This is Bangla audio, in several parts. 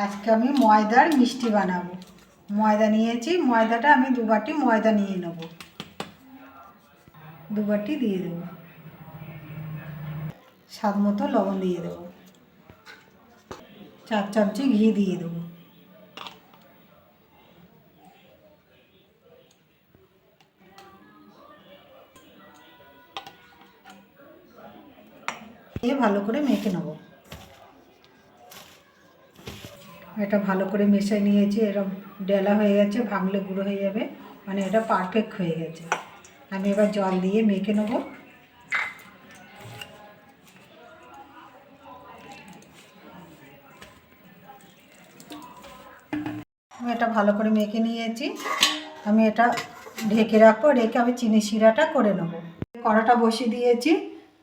আজকে আমি ময়দার মিষ্টি বানাবো। ময়দা নিয়েছি, ময়দাটা আমি 2 বাটি ময়দা নিয়ে নেব। 2 বাটি দিয়ে দেবো। স্বাদ মতো লবণ দিয়ে দেবো। 4 চামচি ঘি দিয়ে দেবো। দিয়ে ভালো করে মেখে নেব। এটা ভালো করে মেশাই নিয়েছি, এরকম ডেলা হয়ে গেছে, ভাঙলে গুঁড়ো হয়ে যাবে, মানে এটা পারফেক্ট হয়ে গেছে। আমি এবার জল দিয়ে মেখে নেব। আমি এটা ভালো করে মেখে নিয়েছি। আমি এটা ঢেকে রাখবো, রেখে আমি চিনি শিরাটা করে নেব। কড়াটা বসিয়ে দিয়েছি,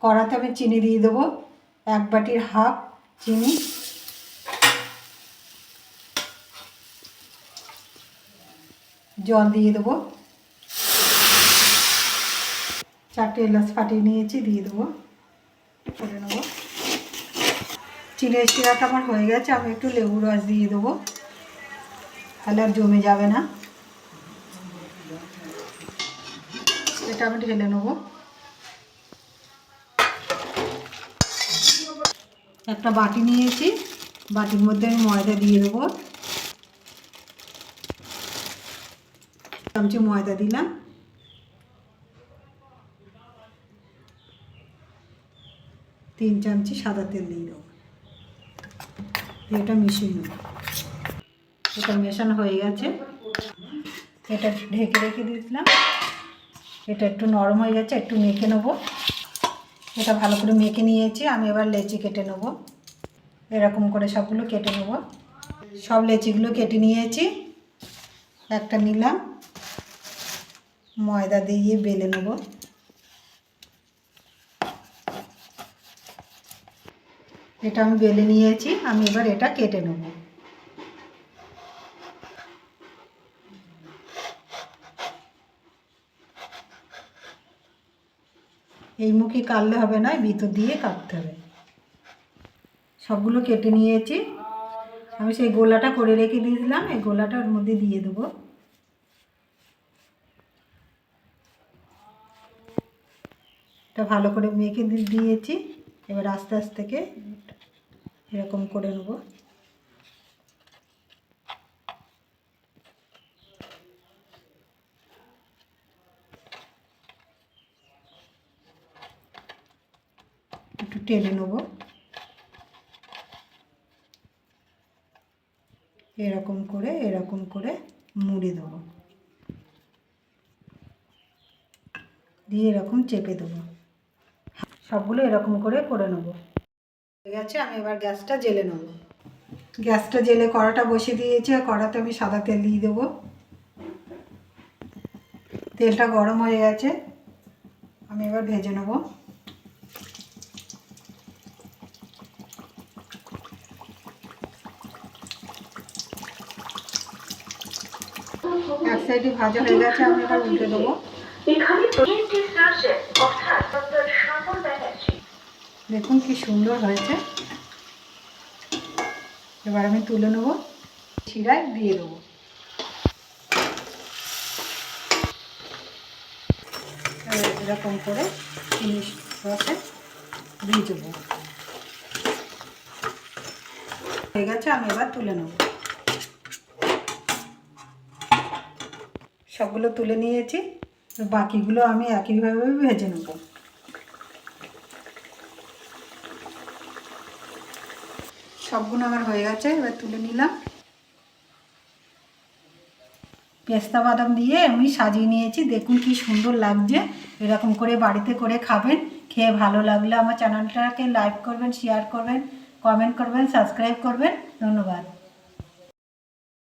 কড়াতে আমি চিনি দিয়ে দেবো, 1 বাটির হাফ চিনি। জল দিয়ে দেবো। 4টে এলাচ ফাটিয়ে নিয়েছি, দিয়ে দেবো, করে নেবো। চিনির শিরাটা আমার হয়ে গেছে, আমি একটু লেবু রস দিয়ে দেবো, তাহলে আর জমে যাবে না। এটা আমি ঢেলে নেবো। একটা বাটি নিয়েছি, বাটির মধ্যে আমি ময়দা দিয়ে দেবো। চামচে ময়দা দিলাম। তিন চামচি সাদা তেল দিয়ে দেবো। এটা মিশিয়ে নেব। এটা মেশানো হয়ে গেছে, এটা ঢেকে রেখে দিয়েছিলাম। এটা একটু নরম হয়ে গেছে, একটু মেখে নেবো। এটা ভালো করে মেখে নিয়েছি, আমি এবার লেচি কেটে নেব। এরকম করে সবগুলো কেটে নেব। সব লেচিগুলো কেটে নিয়েছি। একটা নিলাম, ময়দা দিয়ে বেলে নেব। এটা আমি বেলে নিয়েছি, আমি এবার এটা কেটে নেব। এই মুখে কাটলে হবে না, ভিতর দিয়ে কাটতে হবে। সবগুলো কেটে নিয়েছি। আমি সেই গোলাটা করে রেখে দিয়েছিলাম, এই গোলাটা ওর মধ্যে দিয়ে দেবো। এটা ভালো করে মেখে দিয়েছি। এবার আস্তে আস্তে এরকম করে নেব। একটু টেনে নেব। এরকম করে মুড়ে দেবো, দিয়ে এরকম চেপে দেবো। সবগুলো এরকম করে নেব। হয়ে গেছে, আমি এবার গ্যাসটা জ্বেলে নেব। গ্যাসটা জ্বেলে কড়াটা বসিয়ে দিয়েছি, আর কড়াতে আমি সাদা তেল দিয়ে দেবো। তেলটা গরম হয়ে গেছে, আমি এবার ভেজে নেব। এক সাইডে ভাজা হয়ে গেছে, আমি এবার উল্টে দেবো। দেখুন কি সুন্দর হয়েছে। এবার আমি তুলে নেব, শিরায় দিয়ে দেবো। এরকম করে চিনি রসে ভিজবো। হয়ে গেছে, আমি এবার তুলে নেব। সবগুলো তুলে নিয়েছি, বাকিগুলো আমি একইভাবে ভেজে নেব। সবগুলো আমার হয়ে গেছে, এবার তুলে নিলাম। পেস্তা বাদাম দিয়ে আমি সাজিয়ে নিয়েছি, দেখুন কি সুন্দর লাগছে। এরকম করে বাড়িতে করে খাবেন। খেয়ে ভালো লাগলে আমার চ্যানেলটাকে লাইক করবেন, শেয়ার করবেন, কমেন্ট করবেন, সাবস্ক্রাইব করবেন। ধন্যবাদ।